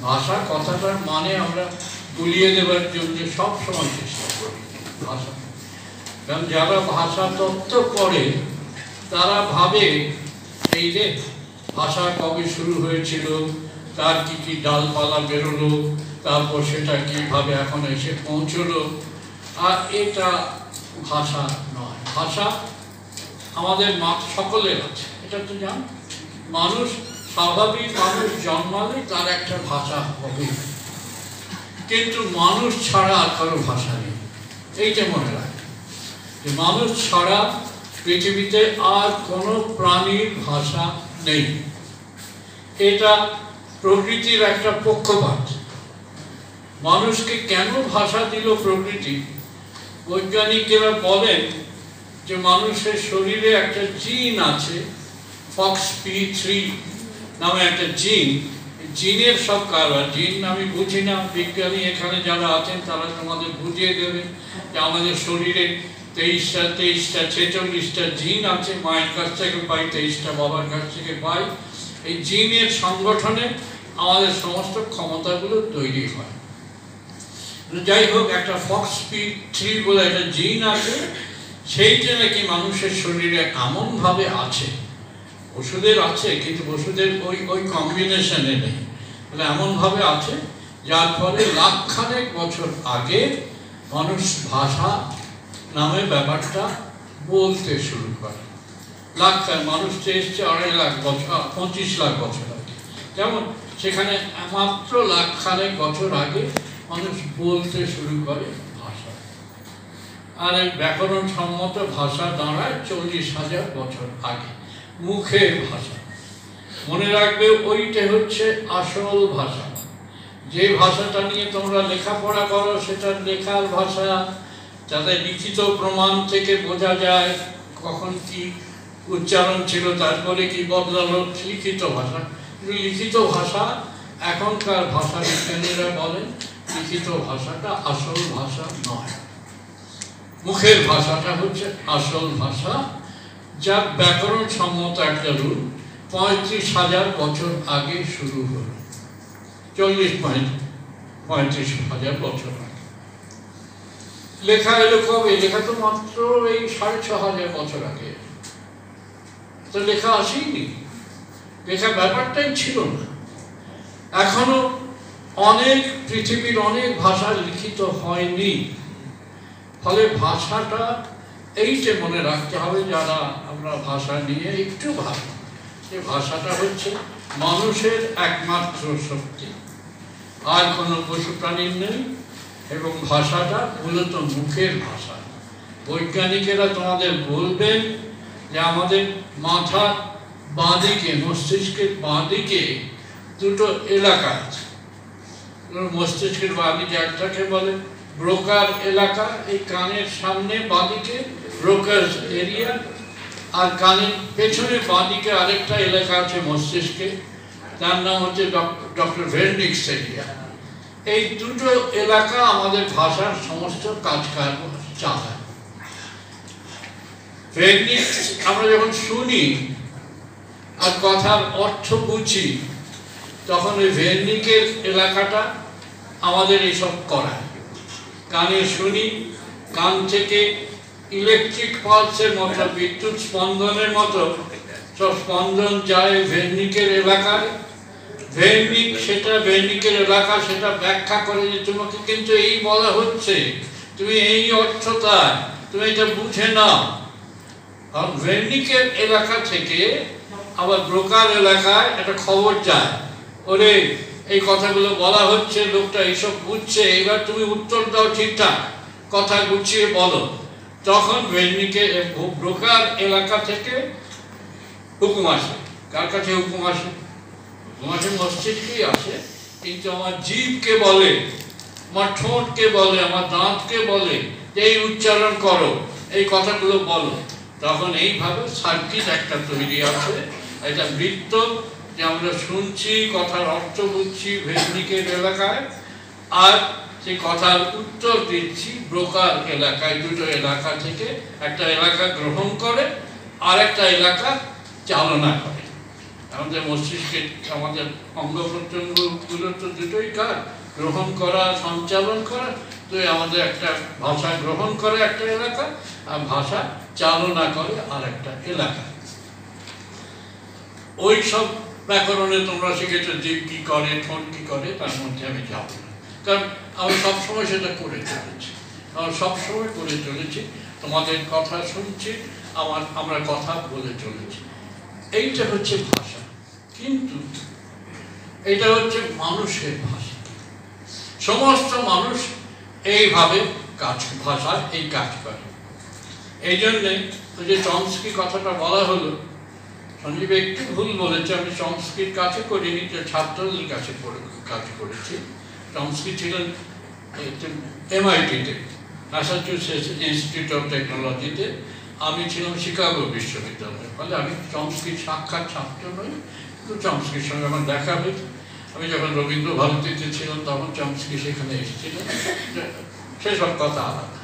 ভাষা কথাটার মানে আমরা গুলিয়ে দেবার জন্য সব সময় চেষ্টা করি ভাষা। কারণ যারা ভাষা তত্ত্ব পড়ে তারা ভাবে এই যে ভাষা কবে শুরু হয়েছিল, তার কি কি ডালপালা বেরোলো, তারপর সেটা কিভাবে এখন এসে পৌঁছলো, আর এটা ভাষা নয়। ভাষা আমাদের সকলের আছে, এটা তো জান। মানুষ স্বাভাবিক, মানুষ জন্মালে তার একটা ভাষা হবে, কিন্তু মানুষ ছাড়া আর কারো ভাষা নেই। এইটা মনে রাখে যে মানুষ ছাড়া পৃথিবীতে আর কোনো প্রাণীর ভাষা নেই। এটা প্রকৃতির একটা পক্ষপাত। মানুষকে কেন ভাষা দিল প্রকৃতি? বৈজ্ঞানিকেরা বলেন যে মানুষের শরীরে একটা জিন আছে, FOXP3 নামে একটা জিন। জিনের সব কারবার, জিন আমি বুঝি না, বিজ্ঞানী এখানে যারা আছেন তারা তোমাদের বুঝিয়ে দেবে যে আমাদের শরীরে 23টা 46টা জিন আছে। মায়ের কাছ থেকে পাই 23টা, বাবার কাছ থেকে পাই। এই জিনের সংগঠনে আমাদের সমস্ত ক্ষমতাগুলো তৈরি হয়। যাই হোক, একটা FOXP3 বলে একটা জিন আছে, সেইটা নাকি মানুষের শরীরে এমনভাবে আছে, ওষুধের আছে কিন্তু ওষুধের ওই কম্বিনেশনে নেই, তাহলে এমনভাবে আছে যার ফলে লাখখানেক বছর আগে মানুষ ভাষা নামে ব্যাপারটা বলতে শুরু করে। মানুষ এসছে 2.5 লাখ বছর, 25 লাখ বছর আগে। যেমন সেখানে মাত্র লাখখানেক বছর আগে মানুষ বলতে শুরু করে ভাষা। আর এই ব্যাকরণ সম্মত ভাষা দাঁড়ায় 40,000 বছর আগে। মুখের ভাষা মনে রাখবে, ওইটা হচ্ছে আসল ভাষা। যে ভাষাটা নিয়ে তোমরা লেখাপড়া করো সেটা লেখার ভাষা, যাতে লিখিত প্রমাণ থেকে বোঝা যায় কখন কি উচ্চারণ ছিল, তারপরে কি বদলালো, লিখিত ভাষা। লিখিত ভাষা এখনকার ভাষা বিজ্ঞানীরা বলেন লিখিত ভাষাটা আসল ভাষা নয়। মুখের ভাষাটা হচ্ছে আসল ভাষা, যার ব্যাকরণ সম্মত একটা রূপ 35,000 বছর আগে শুরু হলো। 35,000 বছর আগে লেখা এলো। কবে লেখা? তো মাত্র এই 6,500 বছর আগে। তো লেখা আসেনি, লেখা ব্যাপারটাই ছিল না। এখনো অনেক পৃথিবীর অনেক ভাষা লিখিত হয়নি। ফলে ভাষাটা এইটা মনে রাখতে হবে, যারা আমরা ভাষা নিয়ে একটু ভাবি, যে ভাষাটা হচ্ছে মানুষের একমাত্র শক্তি, আর কোনো পশু প্রাণীর নেই। এবং ভাষাটা মূলত মুখের ভাষা। বৈজ্ঞানিকেরা তোমাদের বলবেন যে আমাদের মাথার বাঁদিকে, মস্তিষ্কের বাঁদিকে দুটো এলাকা আছে। মস্তিষ্কের বাঁদিকে একটাকে বলে ব্রোকার এলাকা, এই কানের সামনে বাঁদিকে ব্রোকার এরিয়া, আর কানের পেছনে বাঁদিকে আরেকটা এলাকা আছে মস্তিষ্কে, তার নাম হচ্ছে ডক্টর ভের্নিক্স এরিয়া। এই দুটো এলাকা আমাদের ভাষার সমস্ত কাজকার্য চালায়। ভের্নিক্স আমরা যখন শুনি আর কথার অর্থ বুঝি, তখন ওই ভের্নিকের এলাকাটা আমাদের এইসব করায়। কানে শুনি, কান থেকে ইলেকট্রিক পালসের মতো, বিদ্যুৎ স্পন্দনের মতো সব স্পন্দন যায় ভের্নিকের এলাকায়। ভের্নিক সেটা, ভের্নিকের এলাকা সেটা ব্যাখ্যা করে যে তোমাকে কিন্তু এই বলা হচ্ছে, তুমি এই অর্থটা, তুমি এটা বুঝে নাও। আর ভের্নিকের এলাকা থেকে আবার ব্রোকার এলাকায় একটা খবর যায়, ওরে এই কথাগুলো বলা হচ্ছে, লোকটা এইসব বুঝছে, এবার তুমি উত্তর দাও ঠিকঠাক, কথা গুছিয়ে বলো। তখন ভের্নিকের ব্রোকার এলাকা থেকে হুকুম আসে। কার কাছে হুকুম আসে? হুকুম আসে মস্তিষ্কেই আসে, কিন্তু আমার জিভকে বলে, আমার ঠোঁটকে বলে, আমার দাঁতকে বলে যে এই উচ্চারণ করো, এই কথাগুলো বলো। তখন এইভাবে সার্কিট একটা তৈরি আছে, এটা বৃত্ত, যে আমরা শুনছি, কথার অর্থ বুঝছি ভের্নিকের এলাকায়, আর সেই কথার উত্তর দিচ্ছি ব্রোকার এলাকায়। দুটো এলাকা থেকে একটা এলাকা গ্রহণ করে আর একটা এলাকা চালনা করে। আমাদের মস্তিষ্কে আমাদের অঙ্গ প্রত্যঙ্গগুলোর তো দুটোই কাজ, গ্রহণ করা, সঞ্চালন করা। তো আমাদের একটা ভাষা গ্রহণ করে একটা এলাকা, আর ভাষা চালনা করে আর একটা এলাকা। ওই সব ব্যাকরণে তোমরা শিখেছো জীব কি করে, ঠোঁট কি করে, তার মধ্যে আমি যাব না, কারণ আমি সবসময় সেটা করে চলেছি, আমরা সবসময় করে চলেছি, তোমাদের কথা শুনছি, আমরা কথা বলে চলেছি। এইটা হচ্ছে ভাষা, কিন্তু এটা হচ্ছে মানুষের ভাষা। সমস্ত মানুষ এইভাবে ভাষায় এই কাজ করে। এই জন্যে ওই যে চমস্কি কথাটা বলা হলো, সঞ্জীব একটু ভুল বলেছে, আমি চমস্কির কাছে করিনি, ছাত্রদের কাছে কাজ করেছি। চমস্কি ছিলেন MIT-তে, ম্যাসাচুসেটস ইনস্টিটিউট অফ টেকনোলজিতে, আমি ছিলাম শিকাগো বিশ্ববিদ্যালয়ে। ফলে আমি চমস্কির সাক্ষাৎ ছাত্র নই, কিন্তু চমস্কির সঙ্গে আমার দেখা হয়েছে। আমি যখন রবীন্দ্র ভারতীতে ছিলাম তখন চমস্কি সেখানে এসেছিলেন, সেসব কথা আলাদা।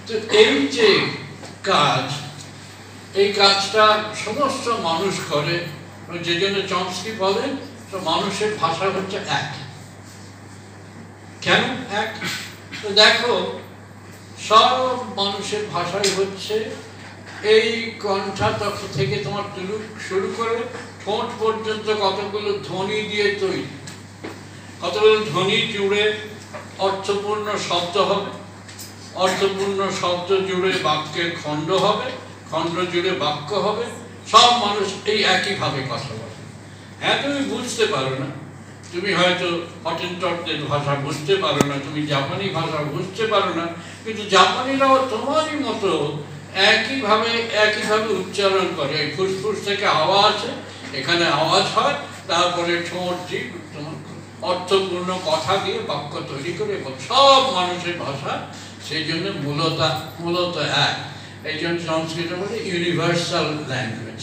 তো এই যে কাজ, এই কাজটা সমস্ত মানুষ করে, যে জন্য চমস্কি বলেন তো মানুষের ভাষা হচ্ছে এক। কেন এক? তো দেখো, সব মানুষের ভাষাই হচ্ছে এই কণ্ঠাতক থেকে তোমার তুলুক শুরু করে ঠোঁট পর্যন্ত কতগুলো ধ্বনি দিয়ে তৈরি। কতগুলো ধ্বনি জুড়ে অর্থপূর্ণ শব্দ হবে, অর্থপূর্ণ শব্দ জুড়ে বাক্যের খণ্ড হবে, খণ্ড জুড়ে বাক্য হবে। সব মানুষ এই একইভাবে কথা বলে। হ্যাঁ, তুমি বুঝতে পারো না, তুমি হয়তো হটেনটটদের ভাষা বুঝতে পারো না, তুমি জাপানি ভাষা বুঝতে পারো না, কিন্তু জাপানিরাও তোমারই মতো একইভাবে উচ্চারণ করে। ফুসফুস থেকে হাওয়া আছে, এখানে আওয়াজ হয়, তারপরে ঠোঁট জিভ তোমার অর্থপূর্ণ কথা দিয়ে বাক্য তৈরি করে। এবং সব মানুষের ভাষা সেই জন্য মূলত এক। এই জন্য সংস্কৃত বলে ইউনিভার্সাল ল্যাঙ্গুয়েজ।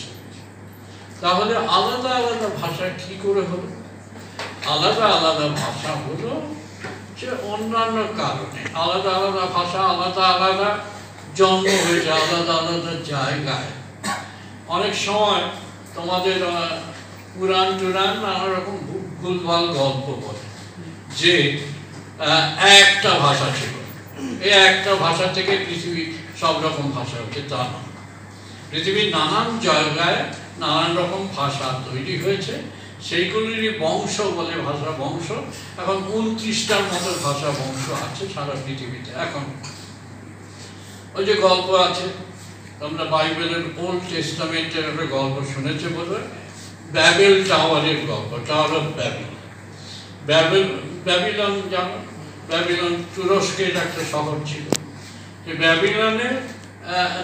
তাহলে আলাদা আলাদা ভাষা কি করে হলো? আলাদা আলাদা ভাষা হলো যে অন্যান্য কারণে। আলাদা আলাদা ভাষা আলাদা আলাদা জন্ম হয়েছে আলাদা আলাদা জায়গায়। অনেক সময় তোমাদের পুরাণ টুরাণ নানা রকম ভুলভাল গল্প বলে যে একটা ভাষা ছিল, এই একটা ভাষা থেকে পৃথিবী সব রকম ভাষা হচ্ছে। তা না, পৃথিবীর নানান জায়গায় নানান রকম ভাষা তৈরি হয়েছে, সেইগুলিরই বংশ বলে ভাষা বংশ। এখন 29টার মতো ভাষা বংশ আছে সারা পৃথিবীতে। এখন ওই যে গল্প আছে, তোমরা বাইবেলের ওল্ড টেস্টামেন্টের একটা গল্প শুনেছে বোধহয়, ব্যাবেল টাওয়ারের গল্প, টাওয়ার অফ ব্যাবিলন জানো? ব্যাবিলন তুরস্কের একটা শহর ছিল। ব্যাবিলনে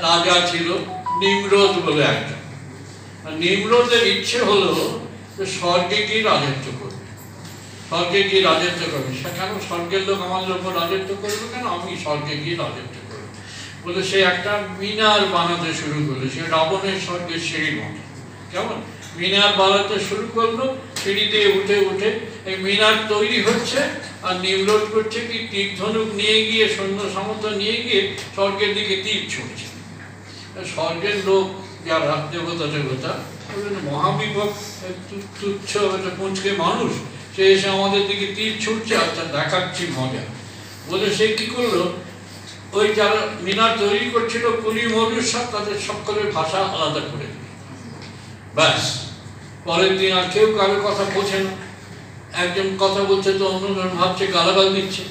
রাজা ছিল নিমরোদ বলে একজন। নিমরোদের ইচ্ছে হলো যে স্বর্গে গিয়ে রাজত্ব করবে, স্বর্গে গিয়ে রাজত্ব করবে। সেখানে স্বর্গের লোক আমাদের উপর রাজত্ব করবে কেন, আমি স্বর্গে গিয়ে রাজত্ব করবো বলে সে একটা মিনার বানাতে শুরু করলো। সে রাবণের স্বর্গের সিঁড়ির মতো, কেমন মিনার বানাতে শুরু করলো। সিঁড়ি দিয়ে উঠে উঠে এই মিনার তৈরি হচ্ছে, আর নিমরোদ করছে কি তীর ধনুক নিয়ে গিয়ে, সৈন্য সামর্থ্য নিয়ে গিয়ে স্বর্গের দিকে তীর ছুটছে। স্বর্গের লোক যারা দেবতা মহাবিপদ, তুচ্ছ পুঁচকে মানুষ, সে এসে আমাদের দিকে তীর ছুটছে, আচ্ছা দেখাচ্ছি মজা বলে সে কি করলো, ওই যারা মিনার তৈরি করছিল কুলি মরুর সব, তাদের সকলের ভাষা আলাদা করে দিল। ব্যাস, পরের দিন আর কেউ কারোর কথা বোঝে না। একজন কথা বলছে তো অন্যজন ভাবছে গালাগাল দিচ্ছে,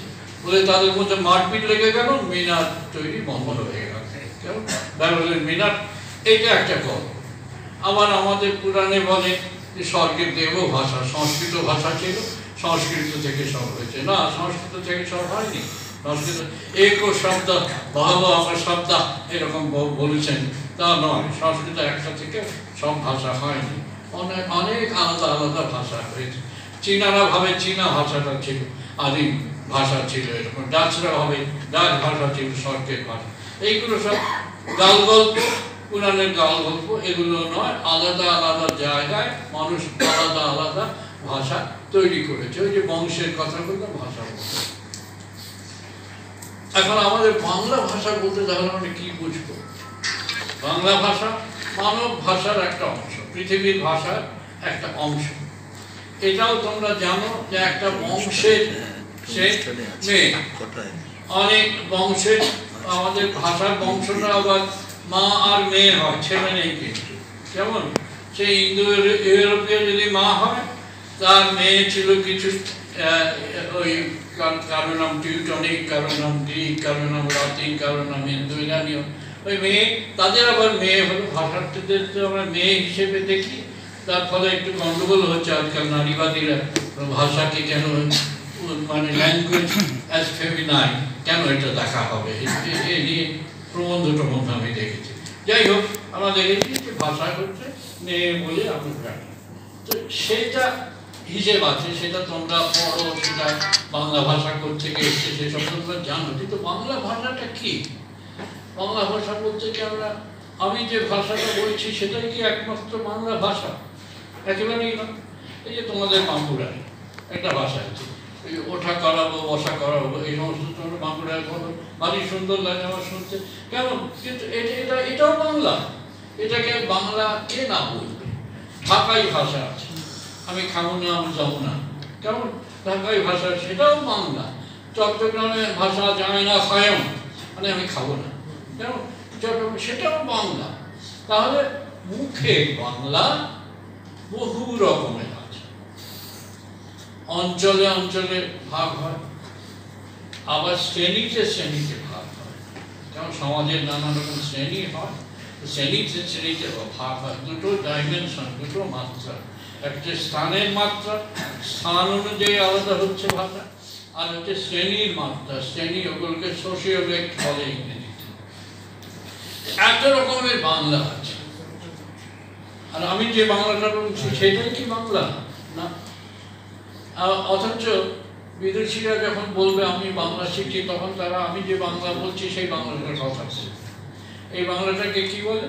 বলে তাদের মধ্যে মারপিট লেগে গেল, মিনার তৈরি বন্ধ হয়ে গেল। ব্যবহারের মিনার, এইটা একটা গল্প। আবার আমাদের পুরাণে বলে যে স্বর্গের দেব ভাষা, সংস্কৃত ভাষা ছিল, সংস্কৃত থেকে সব হয়েছে। না, সংস্কৃত থেকে সব হয়নি। সংস্কৃত এক শব্দ বাহবা আমার শব্দ এরকম বলেছেন, তা নয়। সংস্কৃত একটা থেকে সব ভাষা হয়নি, অনেক আলাদা আলাদা ভাষা হয়েছে। চীনারা ভাবে চীনা ভাষাটা ছিল আদিম ভাষা ছিল, এরকম ডাচরা ভাবে ডাচ ভাষা ছিল স্বর্গের ভাষা। এইগুলো সব গাল গল্প, পুরাণের গাল গল্প, এগুলো নয়। আলাদা আলাদা জায়গায় মানুষ আলাদা আলাদা ভাষা তৈরি করেছে। ওই যে বংশের কথা বলতে ভাষা বলতে। এখন আমাদের বাংলা ভাষা বলতে তাহলে আমরা কি বুঝবো? বাংলা ভাষা মানব ভাষার একটা অংশ, পৃথিবীর ভাষার একটা অংশ। এটাও তোমরা জানো যে একটা বংশের সে মেয়ে, অনেক বংশের আমাদের ভাষার বংশটা আবার মা আর মেয়ে হয়, ছেলে নেই কিন্তু। যেমন সেই ইন্দো ইউরোপীয় যদি মা হয়, তার মেয়ে ছিল কিছু ওই কারো নাম টিউটনিক, কারো নাম গ্রিক, কারো নাম লাতিন, কারো নাম ইন্দো ইরানীয়। ওই মেয়ে, তাদের আবার মেয়ে হলো, ভাষার্থীদের তো আমরা মেয়ে হিসেবে দেখি। তার ফলে একটু গন্ডগোল হচ্ছে আজকাল, নারীবাদীরা ভাষাকে কেন মানে ল্যাঙ্গুয়েজ অ্যাজ ফেমিনাইন কেন এটা দেখা হবে, এ নিয়ে প্রবন্ধ টবন্ধ আমি দেখেছি। যাই হোক, আমরা দেখেছি যে ভাষা হচ্ছে মেয়ে বলে আমরা জানি। তো সেটা হিসেব আছে, সেটা তোমরা পড়ো, সেটা বাংলা ভাষা থেকে এসছে সেসব তোমরা জানো। কিন্তু বাংলা ভাষাটা কি? বাংলা ভাষা বলতে কি আমি যে ভাষাটা বলছি সেটাই কি একমাত্র বাংলা ভাষা? একেবারেই না। এই যে তোমাদের বাঁকুড়ায় একটা ভাষা আছে, এই ওঠা করাবো, বসা করাবো, এই সমস্ত তোমরা বাঁকুড়ায় বলো, ভারী সুন্দর লাগে আমার শুনতে। কেমন? কিন্তু এটাও বাংলা। এটাকে বাংলা কে না বলবে? ঢাকাই ভাষা আছে, আমি খাবো না, আমি যাবো না, কেমন? ঢাকাই ভাষা, সেটাও বাংলা। চট্টগ্রামের ভাষা যায় না খায়ম, মানে আমি খাবো না, কেমন? চট্টগ্রাম, সেটাও বাংলা। তাহলে মুখে বাংলা বহু রকমের আছে, অঞ্চলে অঞ্চলে ভাগ হয়, আবার শ্রেণীতে শ্রেণীতে ভাগ হয়। যেমন সমাজের নানা রকম শ্রেণী হয়, শ্রেণীতে শ্রেণীতে ভাগ হয়। দুটো ডাইমেনশন, দুটো মাত্রা। একটা স্থানের মাত্রা, স্থান অনুযায়ী আলাদা হচ্ছে ভাষা, আর হচ্ছে শ্রেণীর মাত্রা, শ্রেণী, ওগুলোকে সোশিওলজি বলে ইংরেজিতে। এত রকমের বাংলা আছে। আর আমি যে বাংলাটা বলছি সেটাই কি বাংলা? না। অথচ বিদেশিরা যখন বলবে আমি বাংলা শিখি, তখন তারা আমি যে বাংলা বলছি সেই বাংলাটার কথা বলবে। এই বাংলাটাকে কি বলে?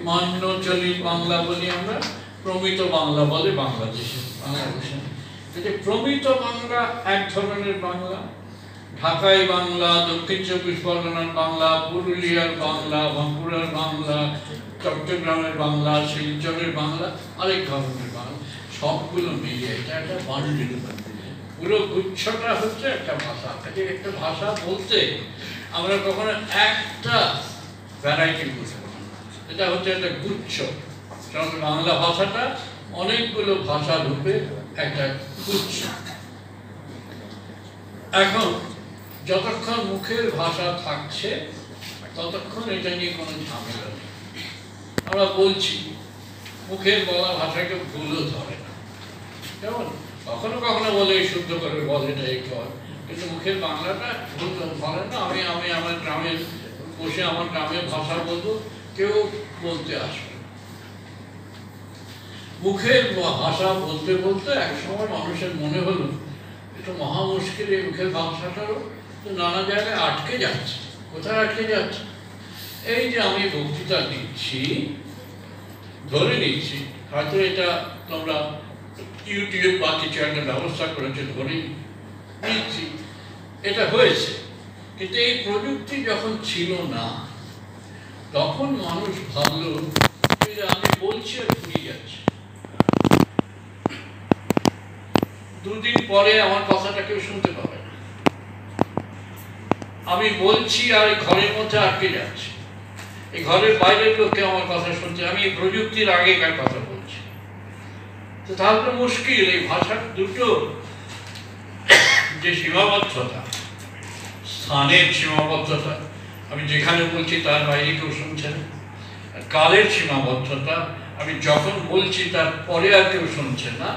মান্য চলিত বাংলা বলি আমরা, প্রমিত বাংলা বলে বাংলাদেশে, বাংলাদেশে। প্রমিত বাংলা এক ধরনের বাংলা, ঢাকাই বাংলা, দক্ষিণ চব্বিশ পরগনার বাংলা, পুরুলিয়ার বাংলা, বাঁকুড়ার বাংলা, চট্টগ্রামের বাংলা, শিলচরের বাংলা আরেক ধরনের বাংলা। সবগুলো মিলিয়ে এটা একটা বান্ডিল, পুরো গুচ্ছটা হচ্ছে একটা ভাষা। একটা ভাষা বলতে আমরা কখনো একটা ভ্যারাইটি বুঝতে পারি না, এটা হচ্ছে একটা গুচ্ছ। কারণ বাংলা ভাষাটা অনেকগুলো ভাষা রূপে একটা গুচ্ছ। এখন যতক্ষণ মুখের ভাষা থাকছে ততক্ষণ এটা নিয়ে কোনো ঝামেলা নেই। আমরা বলছি, মুখের বলা ভাষাকে ভুলও ধরে না, কেমন? কখনো কখনো বলে শুদ্ধ করে বলে এটাই কর, কিন্তু মুখের বাংলাটা ভুল ধরে না। আমি আমার গ্রামে বসে আমার গ্রামের ভাষা বলবো, কেউ বলতে আসবে। মুখের ভাষা বলতে বলতে এক সময় মানুষের মনে হলো একটু মহা মুশকিল, এই মুখের ভাষাটারও তো নানা জায়গায় আটকে যাচ্ছে। কোথায় আটকে যাচ্ছে? এই যে আমি বক্তৃতা দিচ্ছি, ধরে নিচ্ছি হয়তো এটা তোমরা ইউটিউব বা কিছু একটা ব্যবস্থা করেছে, ধরে নিচ্ছি এটা হয়েছে। কিন্তু এই প্রযুক্তি যখন ছিল না, তখন মানুষ ভাবলো যে আমি বলছি আর ভুলে যাচ্ছি, দুদিন পরে আমার কথাটা কেউ শুনতে পাবে না। আমি বলছি আর ঘরের মধ্যে আটকে যাচ্ছে, এই ঘরের বাইরের লোককে আমার কথা শুনছে, আমি এই প্রযুক্তির আগেকার কথা বলছি। তো তাহলে মুশকিল। এই ভাষার দুটো যে সীমাবদ্ধতা, স্থানের সীমাবদ্ধতা, আমি যেখানে বলছি তার বাইরে কেউ শুনছে না, কালের সীমাবদ্ধতা, আমি যখন বলছি তার পরে আর কেউ শুনছে না,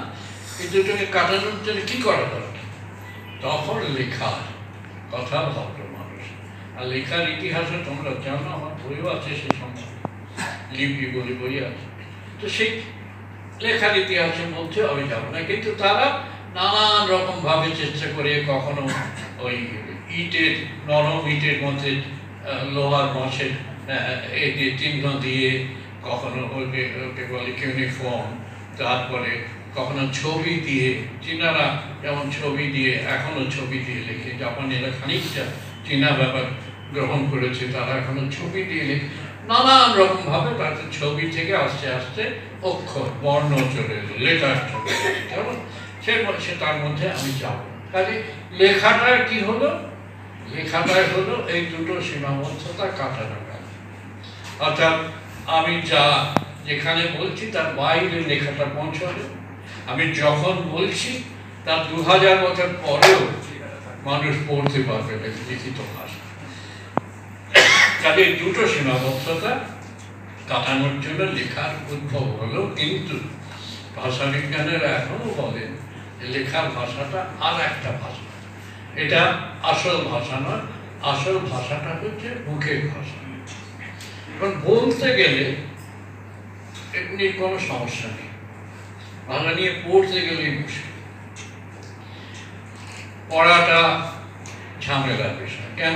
এই দুটোকে কাটানোর জন্য কি করা দরকার? তখন লেখার কথা ভাবলো মানুষ। আর লেখার ইতিহাসে তোমরা জানো, আমার বইও আছে সেই সম্বন্ধে, লিপি বলে বই আছে। তো সেই লেখার ইতিহাসের মধ্যে আমি যাবো না, কিন্তু তারা নানান রকম ভাবে চেষ্টা করে, কখনো ওই ইটের, নরম ইটের মধ্যে লোহার মাছের চিহ্ন দিয়ে, কখনো ওকে বলে ইউনিফর্ম, তারপরে কখনো ছবি দিয়ে, চীনারা যেমন ছবি দিয়ে, এখনো ছবি দিয়ে লেখে, জাপানিরা খানিকটা চীনা ব্যাপার গ্রহণ করেছে, তারা এখনো ছবি দিয়ে লেখে। নানান রকম ভাবে তাতে ছবি থেকে আস্তে আস্তে অক্ষর বর্ণ চলে এলো, লেটার চলে এলো, কেমন সে তার মধ্যে আমি যাব। কাজে লেখাটা কি হলো, লেখাটাই হলো এই দুটো সীমাবদ্ধতা কাটানো গেল। অর্থাৎ আমি যা যেখানে বলছি তার বাইরে লেখাটা পৌঁছাবে। আমি যখন বলছি তার 2000 বছর পরেও মানুষ পড়তে পারবে লিখিত ভাষা। কাজে এই দুটো সীমাবদ্ধতা কাটানোর জন্য লেখার উদ্ভব হলো। কিন্তু ভাষা বিজ্ঞানীরা এখনো বলেন লেখার ভাষাটা আর একটা ভাষা, এটা আসল ভাষা নয়, আসল ভাষাটা হচ্ছে মুখের ভাষা। এখন বলতে গেলে এমনি কোনো সমস্যা নেই, ভাষা নিয়ে পড়তে গেলেই মুশকিল। পড়াটা ঝামেলার বিষয়। কেন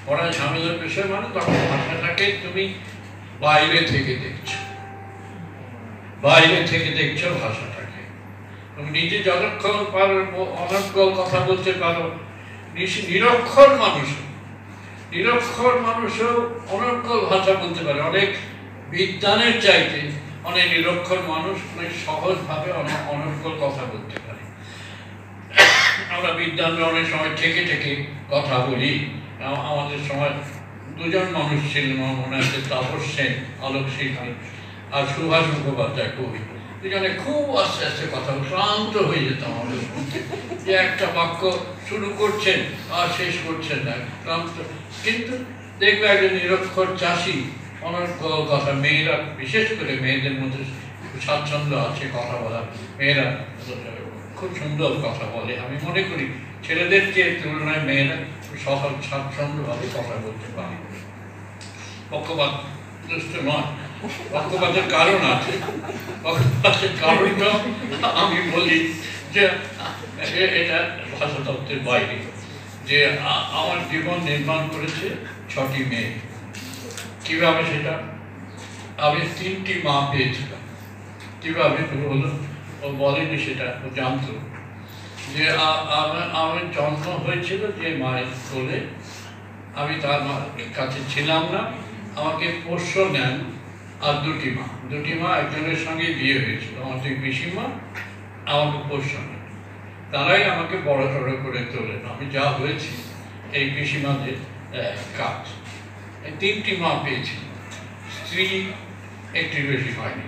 পড়া ঝামেলার বিষয়? মানে তখন ভাষাটাকে তুমি বাইরে থেকে দেখছো, বাইরে থেকে দেখছো ভাষাটাকে। তুমি নিজে যতক্ষণ পারো অনর্গল কথা বলতে পারো, নিরক্ষর মানুষও অনর্গল ভাষা বলতে পারে। অনেক বিদ্যানের চাইতে অনেক নিরক্ষর মানুষ অনেক সহজভাবে অনর্গল কথা বলতে পারে। আমরা বিদ্যানরা অনেক সময় থেকে থেকে কথা বলি। আমাদের সময় দুজন মানুষ ছিলেন, আমার মনে আছে, তাপস সেন আলোক শিল্পী আর সুভাষ মুখোপাধ্যায় কবি। দুজনে খুব আস্তে আস্তে কথা ক্লান্ত হয়ে যেতাম আমাদের মধ্যে, যে একটা বাক্য শুরু করছেন আর শেষ করছেন না, ক্লান্ত। কিন্তু দেখবে একজন নিরক্ষর চাষি অনর্গল কথা, মেয়েরা বিশেষ করে মেয়েদের মধ্যে স্বাচ্ছন্দ্য আছে কথা বলার, মেয়েরা খুব সুন্দর কথা বলে। আমি মনে করি ছেলেদের চেয়ে তুলনায় মেয়েরা সহজ স্বাচ্ছন্দ্যভাবে কথা বলতে পারে। পক্ষপাত দুষ্ট নয়, পক্ষপাতের কারণ আছে। পক্ষপাতের কারণটা আমি বলি যে এটা ভাষাতত্ত্বের বাইরে, যে আমার জীবন নির্মাণ করেছে 6টি মেয়ে। কিভাবে সেটা? আমি 3টি মা পেয়েছিলাম। কিভাবে হলো ও বলেনি, সেটা ও জানতো যে আমার জন্ম হয়েছিল যে মায়ের কোলে, আমি তার কাছে ছিলাম না, আমাকে পোষ্য নেন আর দুটি মা একজনের সঙ্গে বিয়ে হয়েছিল, আমার 2 পিসিমা আমাকে পোষ্য নেন, তারাই আমাকে বড় সড়ো করে তোলেন। আমি যা হয়েছি এই পিসিমাদের কাজ। 3টি মা পেয়েছি, স্ত্রী একটু বেশি হয়নি।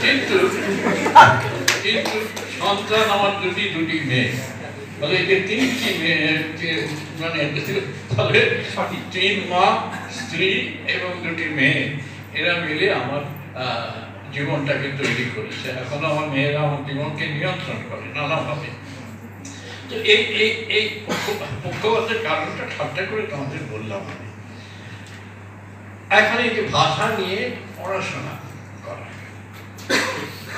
কিন্তু সন্তান আমার দুটি মেয়ে, বলে যে 3টি মেয়ে, মানে 3 মা, স্ত্রী এবং 2টি মেয়ে, এরা মিলে আমার জীবনটাকে তৈরি করেছে। এখন আমার মেয়েরা আমার জীবনকে নিয়ন্ত্রণ করে নানাভাবে। তো এই পক্ষপাতের কারণটা ঠাট্টা করে তোমাদের বললাম। আমি এখন এই যে ভাষা নিয়ে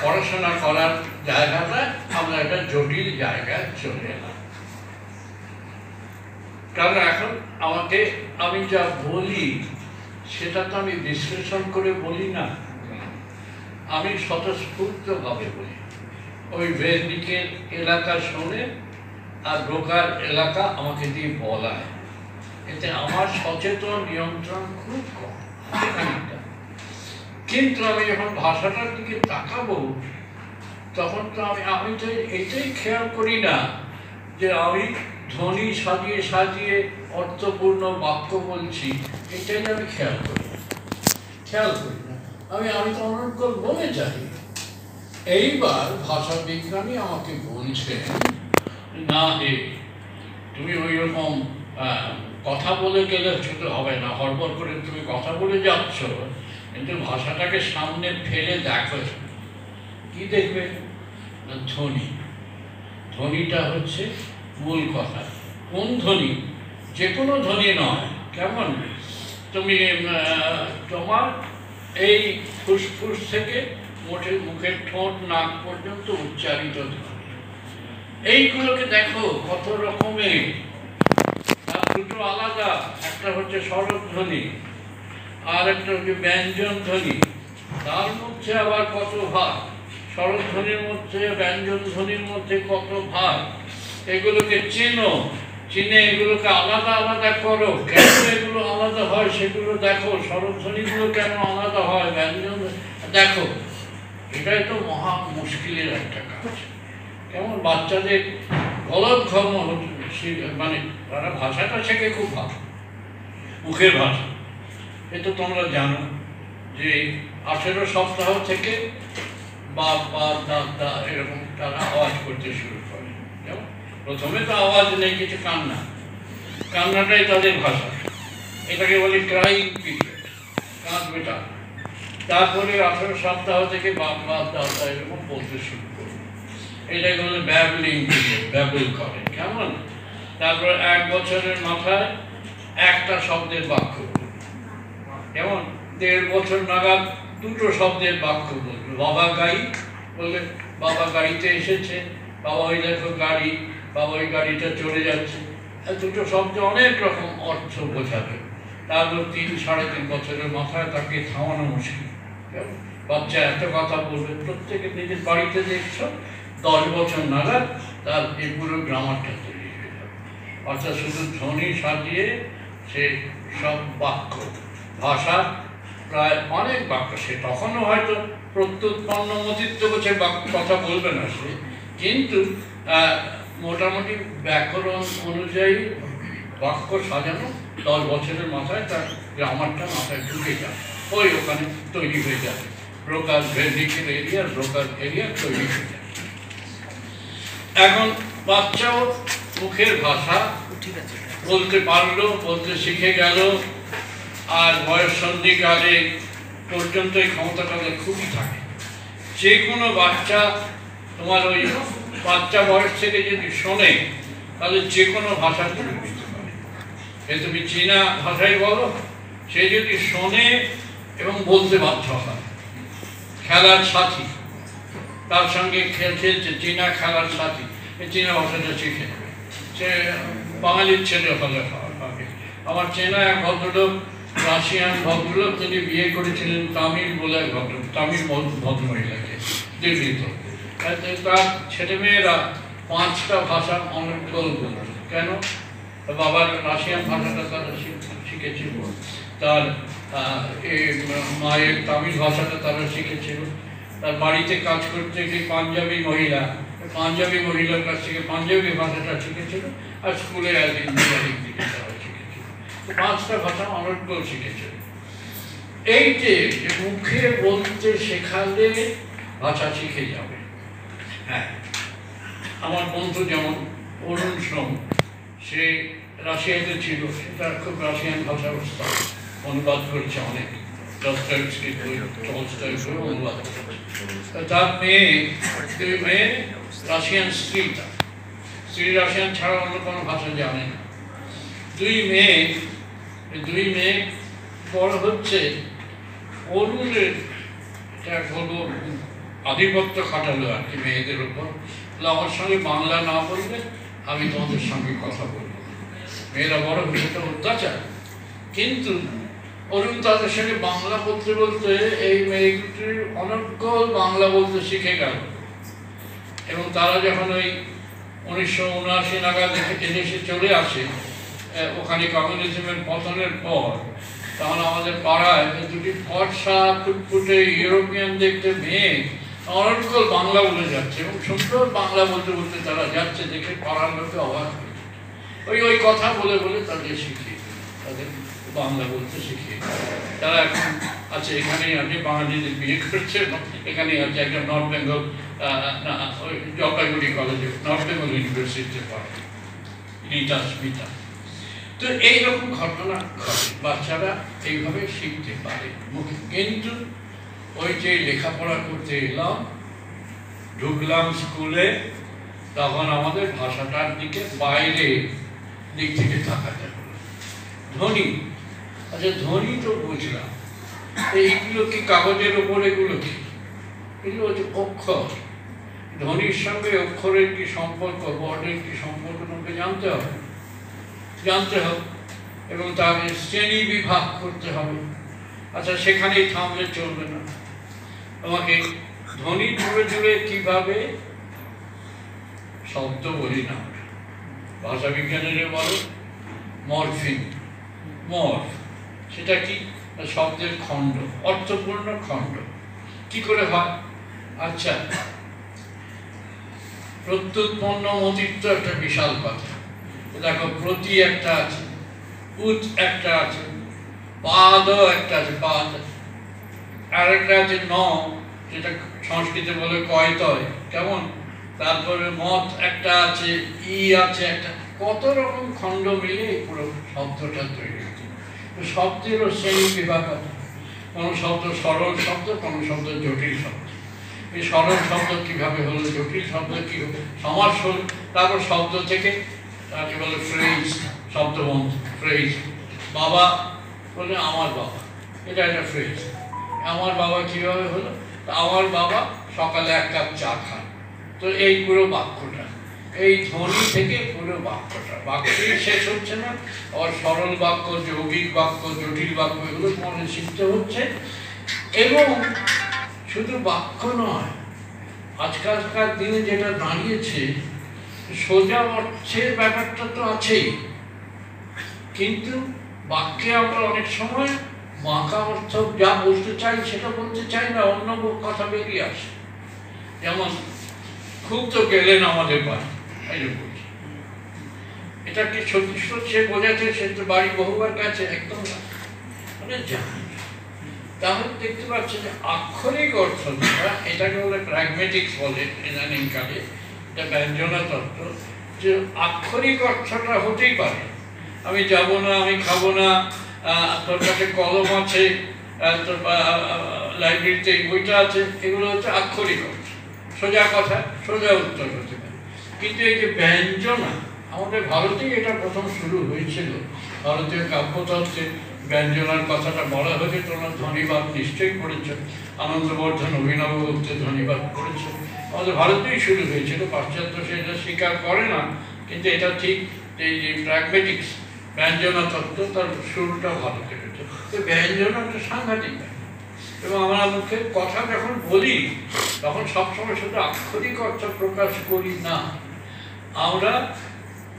পড়াশোনা করার জায়গাটা আমরা একটা জটিল জায়গায় চলে এলাম। কারণ এখন আমি যা বলি সেটা তো আমি বিশ্লেষণ করে বলি না, আমি স্বতঃস্ফূর্তভাবে বলি। ওই ভেজনিকের এলাকা শুনে আর ব্রোকার এলাকা আমাকে দিয়ে বলায়, এতে আমার সচেতন নিয়ন্ত্রণ খুব কম। কিন্তু আমি যখন ভাষাটার দিকে তাকাবো তখন তো আমি তো এটাই খেয়াল করি না যে আমি ধ্বনি সাজিয়ে সাজিয়ে অর্থপূর্ণ বাক্য বলছি, এটাই আমি খেয়াল করি না। আমি তো অনর্গল বলে যাই। এইবার ভাষা বিজ্ঞানী আমাকে বলছেন, না হে, তুমি ওই রকম কথা বলে গেলে শুধু হবে না, হড়বড় করে তুমি কথা বলে যাচ্ছ, কিন্তু ভাষাটাকে সামনে ফেলে দেখো। কি দেখবে? ধ্বনিটা হচ্ছে মূল কথা। কোন ধ্বনি? যে কোনো ধ্বনি নয়। কেমন? তুমি তোমার এই ফুসফুস থেকে মুখের ঠোঁট নাক পর্যন্ত উচ্চারিত ধ্বনি, এইগুলোকে দেখো কত রকমের। তার দুটো আলাদা, একটা হচ্ছে স্বরধ্বনি আর একটা হচ্ছে ব্যঞ্জন ধ্বনি। তার মধ্যে আবার কত ভাগ, স্বরধ্বনির মধ্যে ব্যঞ্জন ধ্বনির মধ্যে কত ভাগ, এগুলোকে চেনো। চীনে এগুলোকে আলাদা আলাদা করো, কেন এগুলো আলাদা হয় সেগুলো দেখো, স্বরধ্বনিগুলো কেন আলাদা হয়, ব্যঞ্জন দেখো। এটাই তো মহা মুশকিলের একটা কাজ। কেমন বাচ্চাদের গলদঘর্ম মানে তারা ভাষাটা শেখে খুব ভালো, মুখের ভাষা। এ তো তোমরা জানো যে 18 সপ্তাহ থেকে বাপ বা দাদা এরকম তারা আওয়াজ করতে শুরু করে। যেমন প্রথমে তো আওয়াজ নেই, কিছু কান্না, কান্নাটাই তাদের ভাষা, এটাকে বলে ক্রাইং পিরিয়ড, কাঁদবে তারা। তারপরে 18 সপ্তাহ থেকে বাপ বা দাদা এরকম বলতে শুরু করে, এটাকে বলে ব্যাবলিং পিরিয়ড, ব্যাবল করে। কেমন? তারপর 1 বছরের মাথায় একটা শব্দের বাক্য বলবে। যেমন 1.5 বছর নাগাদ 2টো শব্দের বাক্য বলবে। বাবা গাই বলবে, বাবা গাড়িতে এসেছে, বাবা ওই দেখো গাড়ি, বাবা ওই গাড়িটা চলে যাচ্ছে। 2টো শব্দ অনেক রকম অর্থ বোঝাবে। তারপর 3-3.5 বছরের মাথায় তাকে থামানো মুশকিল। বাচ্চা এত কথা বলবে, প্রত্যেকে নিজের বাড়িতে দেখছো 10 বছর নাগাদ তার এই পুরো গ্রামারটা তৈরি হয়ে যাবে। অর্থাৎ শুধু ধ্বনি সাজিয়ে সে সব বাক্য, ভাষা প্রায় অনেক বাক্য, সে তখনও হয়তো প্রত্যুৎপন্ন মতিত্ব গোছের কথা বলবে না সে, কিন্তু মোটামুটি ব্যাকরণ অনুযায়ী বাক্য সাজানো 10 বছরের মাথায় তার গ্রামারটা মাথায় ঢুকে যায়, ওই ওখানে তৈরি হয়ে যাবে। ব্রোকার ভেন্ডিকের এরিয়া, ব্রোকার এরিয়া তৈরি হয়ে যায়। এখন বাচ্চাও মুখের ভাষা বলতে পারলো, বলতে শিখে গেল, আর বয়স সন্ধিকালে পর্যন্ত এই ক্ষমতাটা খুবই থাকে। যে কোনো বাচ্চা তোমার ওই বাচ্চা বয়স থেকে যদি শোনে, তাহলে যে কোনো ভাষা তুমি বুঝতে পারে। তুমি চীনা ভাষাই বলো, সে যদি শোনে এবং বলতে বাধ্য হয়। খেলার সাথী, তার সঙ্গে খেলছে চীনা খেলার সাথী, এই চীনা ভাষাটা শিখে নেবে। সে বাঙালির ছেলে হলে হবে। আমার চেনা এক ভদ্রলোক, রাশিয়ান ভদ্রলোক, তিনি বিয়ে করেছিলেন তামিল বলে তামিল ভদ্রমহিলাকে দিল্লিতে। তার ছেলেমেয়েরা 5টা ভাষা অনর্গল বলত। কেন? বাবার রাশিয়ান ভাষাটা তারা শিখেছিল, তার মায়ের তামিল ভাষাটা তারা শিখেছিল। তার বাড়িতে কাজ করতে গিয়ে পাঞ্জাবি মহিলার কাছ থেকে পাঞ্জাবি ভাষাটা শিখেছিল, আর স্কুলে ইঞ্জিনিয়ারিং দিকে তারা শিখেছিল। 5টা ভাষা অনর্গল শিখেছিল। এই যে মুখে বলতে শেখালে ভাষা শিখে যাবে। হ্যাঁ, আমার বন্ধু যেমন অরুণ সোম, সে রাশিয়াতে ছিল, সেটা খুব রাশিয়ান ভাষা অনুবাদ করেছে, অনেক অনুবাদ। তার মেয়ে রাশিয়ান, স্ত্রী রাশিয়ান ছাড়া অন্য কোনো ভাষা জানে না। দুই মেয়ে বড় হচ্ছে। অরুণের বলবো আধিপত্য খাটালো আর কি মেয়েদের উপর, আমার সঙ্গে বাংলা না বলবে আমি তোমাদের সঙ্গে কথা বলবো। মেয়েরা বড় হচ্ছে তো অত্যাচার, কিন্তু অরুণ তাদের সঙ্গে বাংলা বলতে বলতে এই মেয়েটির অনর্গল বাংলা বলতে শিখে গেল। এবং তারা যখন ওই 1979 নাগাদ এদেশে চলে আসে, ওখানে কমিউনিজমের পতনের পর, তখন আমাদের পাড়ায় 2টি ফর্সা ফুটফুটে ইউরোপিয়ান দেখতে মেয়ে অনর্গল বাংলা বলে যাচ্ছে, এবং সুন্দর বাংলা বলতে বলতে তারা যাচ্ছে, দেখে পাড়ার লোকে অবাক হয়েছে। ওই কথা বলে বলে তাদের শিখিয়ে, তাদের বাংলা বলতে শিখিয়ে। তারা এখন আছে, এখানেই আছে, বাঙালিদের বিয়ে করছে, এখানেই আছে, একটা নর্থ বেঙ্গল জলপাইগুড়ি কলেজে, নর্থ বেঙ্গল ইউনিভার্সিটিতে পড়ে, রীতা স্মিতা। তো এইরকম ঘটনা ঘটে, বাচ্চারা এইভাবে শিখতে পারে। কিন্তু ওই যে লেখাপড়া করতে এলাম, ঢুকলাম স্কুলে, তখন আমাদের ভাষাটার দিকে বাইরে দিক থেকে তাকাতে হলো। ধ্বনি, আচ্ছা ধ্বনি তো বুঝলাম, এইগুলো কি কাগজের ওপর, এগুলো কি? এগুলো হচ্ছে অক্ষর। ধ্বনির সঙ্গে অক্ষরের কি সম্পর্ক, বর্ণের কি সম্পর্ক তোমাকে জানতে হবে, এবং তার শ্রেণী বিভাগ করতে হবে। আচ্ছা, সেখানেই থামলে চলবে না, তোমাকে ধ্বনি জুড়ে জুড়ে কিভাবে শব্দ বলি না, ভাষা বিজ্ঞানীরা বলে মরফিম, মর্ফ, সেটা কি? শব্দের খণ্ড, অর্থপূর্ণ খণ্ড। কি করে হয়? আচ্ছা, প্রত্যুৎপন্ন অতিরিক্ত একটা বিশাল কথা। দেখো, প্রতি একটা আছে, উৎ একটা আছে, পাদ একটা আছে, পাদ, আর একটা আছে ন, যেটা সংস্কৃতে বলে কয়তয়, কেমন? তারপরে মত একটা আছে, ই আছে একটা, কত রকম খণ্ড মিলে পুরো শব্দটা তৈরি হচ্ছে। শব্দেরও শ্রেণী বিভাগ আছে, কোন শব্দ সরল শব্দ, কোন শব্দ জটিল শব্দ। এই সরল শব্দ কিভাবে হলো, জটিল শব্দ কি হলো, সমাস হল, তারপর শব্দ থেকে তাকে বলে ফ্রেজ, শব্দবন্ধ, ফ্রেজ। বাবা বলে আমার বাবা, এটা একটা ফ্রেজ। আমার বাবা কিভাবে হলো? আমার বাবা সকালে 1 কাপ চা খান। তো এই পুরো বাক্যটা, এই ধ্বনি থেকে পুরো বাক্যটা, বাক্যই শেষ হচ্ছে না। আর সরল বাক্য, যৌগিক বাক্য, জটিল বাক্য, এগুলো মনে শিখতে হচ্ছে। এবং শুধু বাক্য নয়, আজকালকার দিনে যেটা দাঁড়িয়েছে, সোজা অর্থের ব্যাপারটা তো আছেই, কিন্তু বাক্যে আমরা অনেক সময় বাঁকা অর্থ যা বলতে চাই সেটা বলতে চাই না, অন্য কথা বেরিয়ে আসে। যেমন খুব তো গেলেন আমাদের বাড়ি, এই বলছি, এটা কি সত্যি সে বোঝাচ্ছে সে তো বাড়ি বহুবার গেছে? একদম না, মানে জানি। তাহলে দেখতে পাচ্ছি যে আক্ষরিক অর্থ, এটাকে বলে প্র্যাগমেটিক্স বলে ইদানিং কালে, এটা ব্যঞ্জনা তত্ত্ব, যে আক্ষরিক অর্থটা হতেই পারে। আমি যাব না, আমি খাবো না, তোর কাছে কলম আছে, তোর লাইব্রেরিতে বইটা আছে, এগুলো হচ্ছে আক্ষরিক অর্থ, সোজা কথা, সোজা উত্তর হতে পারে। কিন্তু এই যে ব্যঞ্জনা, আমাদের ভারতেই এটা প্রথম শুরু হয়েছিল। ভারতীয় কাব্যতত্ত্বে ব্যঞ্জনার কথাটা বলা হয়েছে। তোমরা ধ্বনিবাদ নিশ্চয়ই পড়েছ, আনন্দবর্ধন অভিনব গুপ্তের ধ্বনিবাদ পড়েছ। আমাদের ভারতেই শুরু হয়েছিল, পাশ্চাত্য সেটা স্বীকার করে না, কিন্তু এটা ঠিক। এই যে প্র্যাগমেটিক্স, ব্যঞ্জনা তত্ত্ব, তার শুরুটা ভারতে হয়েছে। তো ব্যঞ্জনা একটা সাংঘাতিক, এবং আমরা মুখে কথা যখন বলি তখন সবসময় শুধু আক্ষরিক অর্থ প্রকাশ করি না, আমরা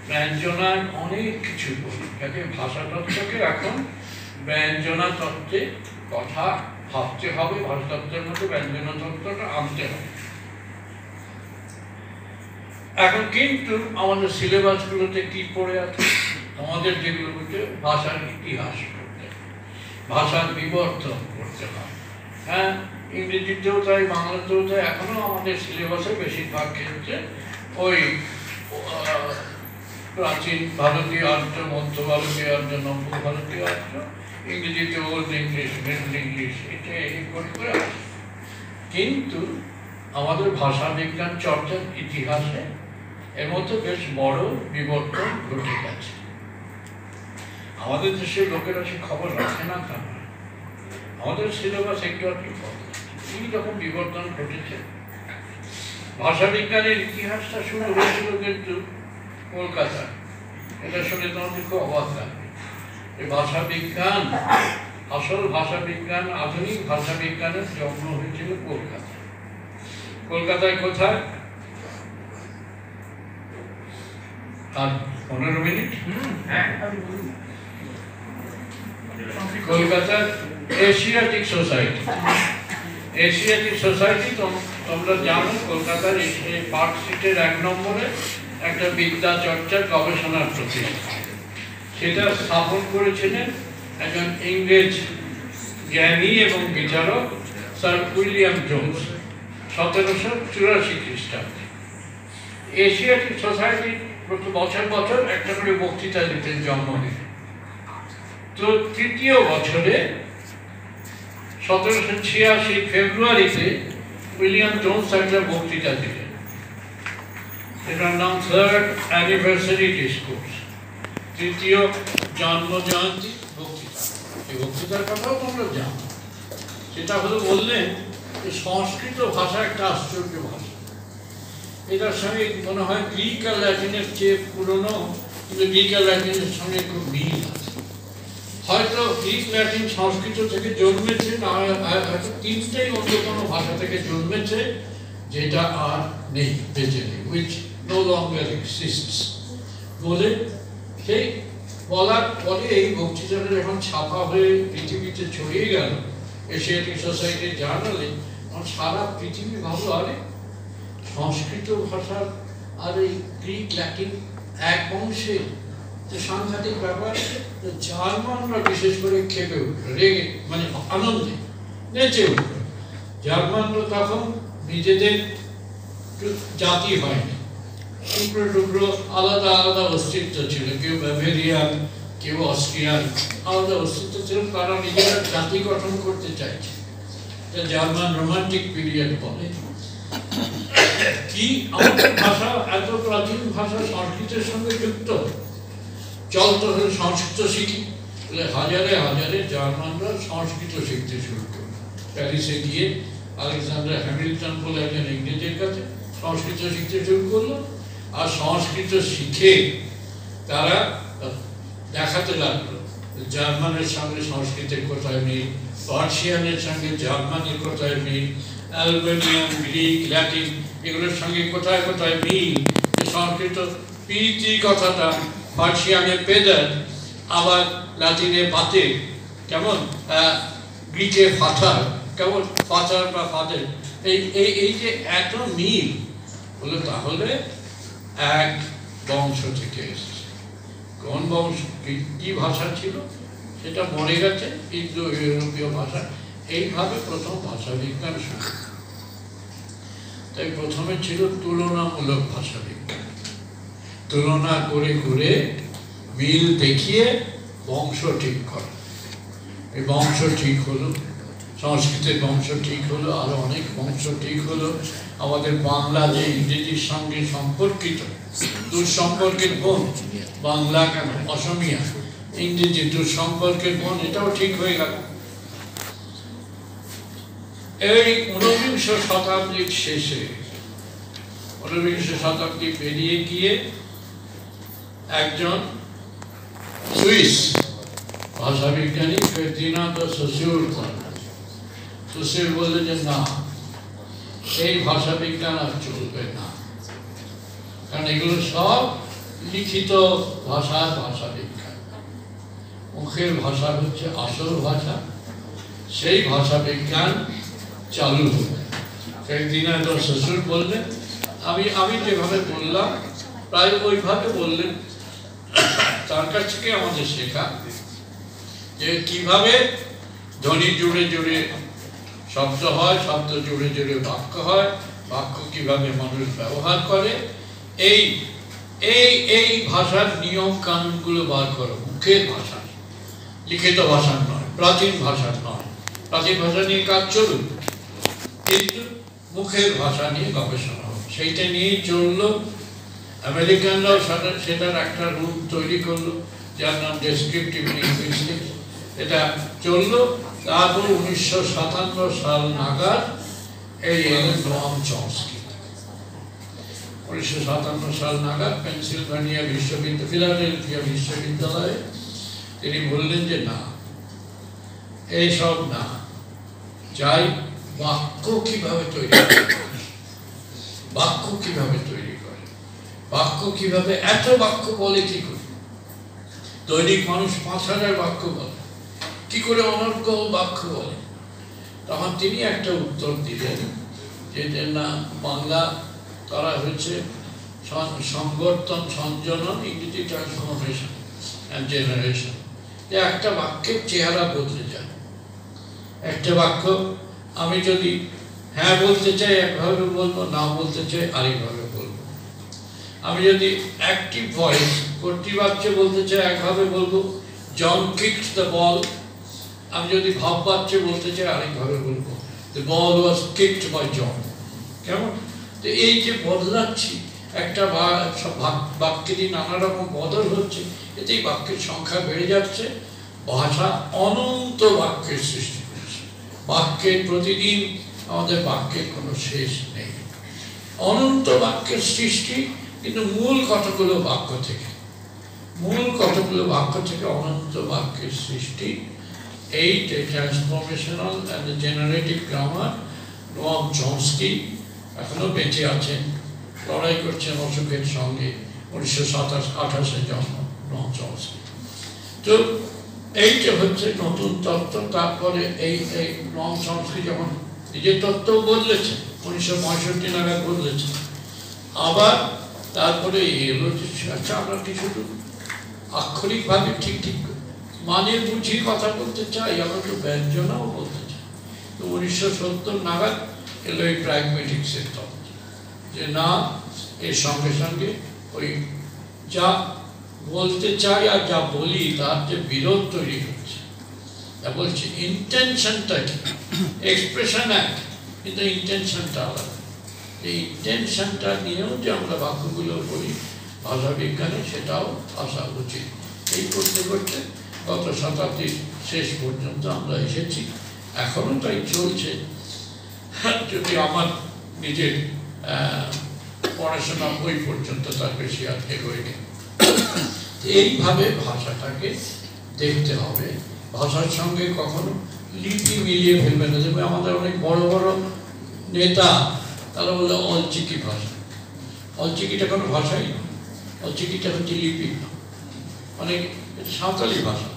ব্যঞ্জনায় অনেক কিছু বলি। কাজে ভাষা তত্ত্বকে এখন ব্যঞ্জনা তত্ত্বে কথা ভাবতে হবে, ভাষা তত্ত্বের মধ্যে ব্যঞ্জনা তত্ত্বটা আনতে হবে। এখন কিন্তু আমাদের সিলেবাসগুলোতে কি পড়ে আছে? আমাদের যেগুলো হচ্ছে ভাষার ইতিহাস পড়তে, ভাষার বিবর্তন করতে হয়। হ্যাঁ, ইংরেজিতেও তাই, বাংলাতেও তাই। এখনো আমাদের সিলেবাসে বেশিরভাগ ক্ষেত্রে ওই প্রাচীন ভারতীয় আর্য, মধ্য ভারতীয় আর্য, নব্য ভারতীয় আর্য, ইংরেজিতে ওল্ড ইংলিশ, মিডল ইংলিশ, এটা এই করে আসে। কিন্তু আমাদের ভাষা বিজ্ঞান চর্চার ইতিহাসে এর মধ্যে বেশ বড় বিবর্তন ঘটে গেছে। আমাদের দেশের লোকেরা সে খবর রাখে না, তা নয়। আমাদের সিলেবাস একটু কি রকম বিবর্তন ঘটেছে। ভাষা বিজ্ঞানের ইতিহাসটা শুরু হয়েছিল কিন্তু কলকাতা। এটা শুনে তোমাদের খুব অবাক লাগবে। ভাষা বিজ্ঞান, আসল ভাষা বিজ্ঞান, আধুনিক ভাষা বিজ্ঞানের জন্ম হয়েছিল কলকাতা। কলকাতায় কোথায়? আর 15 মিনিট। কলকাতার এশিয়াটিক সোসাইটি। এশিয়াটিক সোসাইটি তোমরা জানো, কলকাতার পার্ক স্ট্রিটের 1 নম্বরে একটা বিদ্যা চর্চার গবেষণার প্রতিষ্ঠান। সেটা স্থাপন করেছিলেন একজন ইংরেজ জ্ঞানী এবং বিচারক স্যার উইলিয়াম জোন্স 1784 খ্রিস্টাব্দে। এশিয়াটিক সোসাইটি বছর বছর একটা করে বক্তৃতা দিতেন জন্মদিনে। তো 3য় বছরে 1786 ফেব্রুয়ারিতে উইলিয়াম জোন্স একটা বক্তৃতা দিলেন। এটার নাম থার্ড অ্যানিভার্সারি ডিসকোর্স, 3য় জন্ম জয়ন্তী বক্তৃতা। এই বক্তৃতার কথাও তোমরা জানো। সেটা হলো বললেন যে সংস্কৃত ভাষা একটা আশ্চর্য ভাষা। এটার সঙ্গে মনে হয় গ্রিক আর ল্যাটিনের চেয়ে পুরনো, কিন্তু গ্রিক আর ল্যাটিনের সঙ্গে খুব মিল আছে। হয়তো গ্রিক, ল্যাটিন, সংস্কৃত থেকে জন্মেছে, না হয়তো 3টেই অন্য কোনো ভাষা থেকে জন্মেছে, যেটা আর নেই, বেঁচে নেই, which no longer exists. বলে সেই বলার পরে এই বক্তৃতাটা যখন ছাপা হয়ে পৃথিবীতে ছড়িয়ে গেল এশিয়াটিক সোসাইটির জার্নালে, সারা পৃথিবী ভাবলো আরে সংস্কৃত ভাষার আর এই গ্রিক ল্যাটিন এক বংশে, যে সাংঘাতিক ব্যাপার। জার্মানরা বিশেষ করে খেপে উঠল, রেগে মানে আনন্দে নেচে উঠল। জার্মানরা তখন নিজেদের জাতি হয়নি, টুকরো টুকরো আলাদা আলাদা অস্তিত্ব ছিল, কেউ বাভেরিয়ান কেউ অস্ট্রিয়ান, আলাদা অস্তিত্ব ছিল। তারা নিজেরা জাতি গঠন করতে চাইছে, জার্মান রোমান্টিক পিরিয়ড বলে। কি আমাদের ভাষা এত প্রাচীন ভাষা সংস্কৃতের সঙ্গে যুক্ত, চলতে হলে সংস্কৃত শিখি বলে হাজারে হাজারে জার্মানরা সংস্কৃত শিখতে শুরু করল। প্যারিসে গিয়ে আলেকজান্ডার হ্যামিল্টন বলে একজন ইংরেজের কাছে সংস্কৃত শিখতে শুরু করলো। আর সংস্কৃত শিখে তারা দেখাতে লাগলো জার্মানের সঙ্গে সংস্কৃতের কোথায় মিল, পার্সিয়ানের সঙ্গে জার্মানের কোথায় মিল, অ্যালবেনিয়ান, গ্রিক, ল্যাটিন এগুলোর সঙ্গে কোথায় কোথায় মিল। সংস্কৃত পিতি কথাটা পার্সিয়ানে পেদার, আবার ল্যাটিনে পাতে, কেমন গ্রিকে ফাথার, কেমন ফাথার বা ফাদের, এই যে এত মিল হলো, তাহলে এক বংশ থেকে এসেছে। কোন বংশ, কি ভাষা ছিল সেটা মরে গেছে, ইন্দো ইউরোপীয় ভাষা। এইভাবে প্রথম ভাষা বিজ্ঞান শুরু। তাই প্রথমে ছিল তুলনামূলক ভাষা বিজ্ঞান, তুলনা করে করে মিল দেখিয়ে বংশ ঠিক করা। এই বংশ ঠিক হলো, সংস্কৃতের বংশ ঠিক হলো, আরো অনেক বংশ ঠিক হলো। আমাদের বাংলা যে ইংরেজির সঙ্গে সম্পর্কিত, দুঃসম্পর্কের বোন, বাংলা কেন অসমিয়া, ইংরেজি দুঃসম্পর্কের বোন, এটাও ঠিক হয়ে গেল। এই ঊনবিংশ শতাব্দীর শেষে, ঊনবিংশ শতাব্দী পেরিয়ে গিয়ে একজন সুইস ভাষাবিজ্ঞানী ফার্দিনান্দ সসুর বললেন যে না, এই ভাষা বিজ্ঞান আর চলবে না, কারণ এগুলো সব লিখিত ভাষা, ভাষা বিজ্ঞান। মুখের ভাষা হচ্ছে আসল ভাষা, সেই ভাষা বিজ্ঞান চালু হবে। ফার্দিনান্দ সসুর বললেন, আমি যেভাবে বললাম প্রায় ওইভাবে বললেন। তার কাছ থেকে আমাদের শেখা যে কিভাবে ধ্বনি জুড়ে জুড়ে শব্দ হয়, শব্দ জুড়ে জুড়ে বাক্য হয়, বাক্য কিভাবে মানুষ ব্যবহার করে, এই এই এই ভাষার নিয়ম কানুনগুলো বার করো। মুখের ভাষা, লিখিত ভাষার নয়, প্রাচীন ভাষার নয়। প্রাচীন ভাষা নিয়ে কাজ চলুক, কিন্তু মুখের ভাষা নিয়ে গবেষণা হোক, সেইটা নিয়েই চললো। আমেরিকানরাও সেটার একটা রূপ তৈরি করলো, যার নাম ডেসক্রিপটিভ লিঙ্গুইস্টিক্স। এটা চললো। তারপর 1957 সাল নাগাদ এই এলেন নোয়াম চমস্কি। 1957 সাল নাগাদ পেনসিলভানিয়া বিশ্ববিদ্যালয়, ফিলাডেলফিয়া বিশ্ববিদ্যালয়ে তিনি বললেন যে না, এইসব না, চাই বাক্য কিভাবে তৈরি করে, বাক্য কিভাবে তৈরি করে, বাক্য কিভাবে, এত বাক্য বলে কি করে, দৈনিক মানুষ 5000 বাক্য বলে, কি করে অনর্গল বাক্য বলে। তখন তিনি একটা উত্তর দিলেন যে না, বাংলা করা হয়েছে সংবর্ধন, সংযোজন, ইংরেজি ট্রান্সফরমেশন অ্যান্ড জেনারেশন। যে একটা বাক্যের চেহারা বদলে যায়। একটা বাক্য আমি যদি হ্যাঁ বলতে চাই একভাবে বলবো, না বলতে চাই আরেকভাবে বলবো। আমি যদি অ্যাক্টিভ ভয়েস, কর্তৃবাচ্য বলতে চাই একভাবে বলবো, জন কিকড দ্য বল। আমি যদি ভাববাচ্য বলতে চাই আরেকভাবে বলবো, the ball was kicked by John. কেমন? তো এই যে বদলাচ্ছি, একটা বাক্যেরই নানা রকম বদল হচ্ছে, এতেই বাক্যের সংখ্যা বেড়ে যাচ্ছে। ভাষা অনন্ত বাক্যের সৃষ্টি করছে। বাক্যের প্রতিদিন আমাদের বাক্যের কোনো শেষ নেই, অনন্ত বাক্যের সৃষ্টি। কিন্তু মূল কতগুলো বাক্য থেকে, মূল কতগুলো বাক্য থেকে অনন্ত বাক্যের সৃষ্টি। এই transformational and generative grammar, Noam Chomsky এখনো বেঁচে আছেন, লড়াই করছেন অসুখের সঙ্গে, 1928 জন্ম নন চমস্কি। তো এইটা হচ্ছে নতুন তত্ত্ব। তারপরে এই নন চমস্কি যখন নিজের তত্ত্ব বদলেছে 1965 নাগাদ বদলেছে, আবার তারপরে এলো আচ্ছা আমরা কিছু আক্ষরিকভাবে ঠিক মানে বুঝি কথা বলতে চাই, আমরা তো ব্যঞ্জনাও বলতে চাই। তো 1970 নাগাদ এলো এই প্র্যাগমেটিক্সের তত্ত্ব, যে না এর সঙ্গে সঙ্গে ওই যা বলতে চাই আর যা বলি তার যে বিরোধ তৈরি হচ্ছে। তা বলছি ইন্টেনশনটা কি, এক্সপ্রেশন এক, কিন্তু ইন্টেনশনটা আলাদা। এই ইন্টেনশনটা নিয়েও যে আমরা বাক্যগুলো বলি ভাষা বিজ্ঞানে, সেটাও আসা উচিত। এই করতে করতে গত শতাব্দীর শেষ পর্যন্ত আমরা এসেছি, এখনও তাই চলছে। যদি আমার নিজের পড়াশোনা বই পর্যন্ত তার বেশি আর এগোয়নি। এইভাবে ভাষাটাকে দেখতে হবে। ভাষার সঙ্গে কখনো লিপি মিলিয়ে ফেলবে না। যেমন আমাদের অনেক বড় বড় নেতা তারা বলে অলচিকি ভাষা। অলচিকিটা কোনো ভাষাই না, অলচিকিটা হচ্ছে লিপি। অনেক সাঁওতালি ভাষা,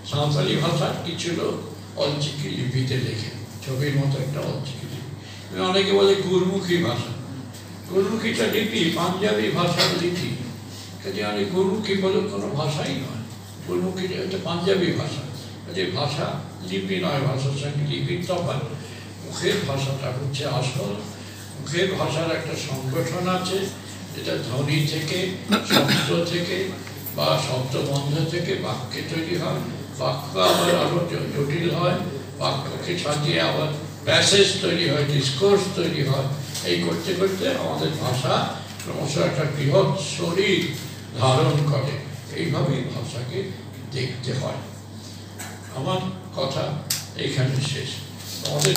সাঁওতালি ভাষার কিছু লোক অলচিকি লিপিতে লেখে, ছবির মতো একটা অলচিকি লিপি। অনেকে বলে গুরমুখী ভাষা, গুরমুখীটা লিপি, পাঞ্জাবি ভাষার লিপি। কাজে অনেক গুরমুখী বলে কোনো ভাষাই নয়, গুরমুখী একটা পাঞ্জাবি ভাষা। কাজে ভাষা লিপি নয়, ভাষার সঙ্গে লিপির তফাৎ। মুখের ভাষাটা হচ্ছে আসল। মুখের ভাষার একটা সংগঠন আছে, যেটা ধ্বনি থেকে, শব্দ থেকে বা শব্দবন্ধ থেকে বাক্যে তৈরি হয়। বাক্য আবার আরো জটিল হয়, বাক্যকে সাজিয়ে আবার প্যাসেজ তৈরি হয়, ডিসকোর্স তৈরি হয়। এই করতে করতে আমাদের ভাষা ক্রমশ একটা বৃহৎ শরীর ধারণ করে। এইভাবেই ভাষাকে দেখতে হয়। আমার কথা এইখানে শেষ। আমাদের